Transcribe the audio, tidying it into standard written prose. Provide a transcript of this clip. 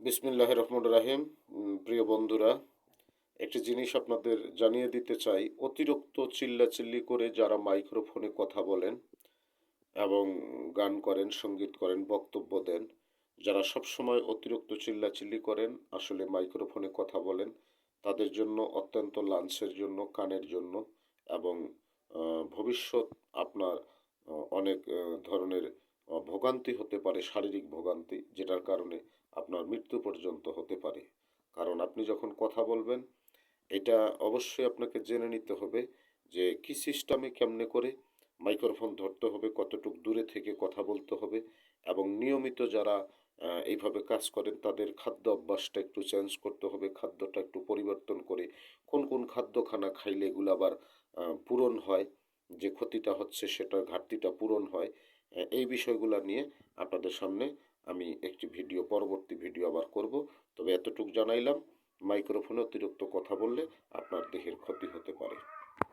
বিসমিল্লাহির রহমানির রহিম। প্রিয় বন্ধুরা, একটি জিনিস আপনাদের জানিয়ে দিতে চাই। অতিরিক্ত চিল্লাচিল্লি করে যারা মাইক্রোফোনে কথা বলেন এবং গান করেন, সঙ্গীত করেন, বক্তব্য দেন, যারা সবসময় অতিরিক্ত চিল্লাচিল্লি করেন, আসলে মাইক্রোফোনে কথা বলেন, তাদের জন্য অত্যন্ত লাঞ্চের জন্য, কানের জন্য এবং ভবিষ্যৎ আপনার অনেক ধরনের ভোগান্তি হতে পারে, শারীরিক ভোগান্তি, যেটার কারণে আপনার মৃত্যু পর্যন্ত হতে পারে। কারণ আপনি যখন কথা বলবেন, এটা অবশ্যই আপনাকে জেনে নিতে হবে যে কি সিস্টেমে কেমনে করে মাইক্রোফোন ধরতে হবে, কতটুক দূরে থেকে কথা বলতে হবে এবং নিয়মিত যারা এইভাবে কাজ করেন তাদের খাদ্য অভ্যাসটা একটু চেঞ্জ করতে হবে, খাদ্যটা একটু পরিবর্তন করে কোন কোন খাদ্যখানা খাইলে এগুলো আবার পূরণ হয়, যে ক্ষতিটা হচ্ছে সেটার ঘাটতিটা পূরণ হয়। এই বিষয়গুলো নিয়ে আপনাদের সামনে আমি একটি পরবর্তী ভিডিও আবার করব। তবে এতটুক জানাইলাম, মাইক্রোফোনে অতিরিক্ত কথা বললে আপনার দেহের ক্ষতি হতে পারে।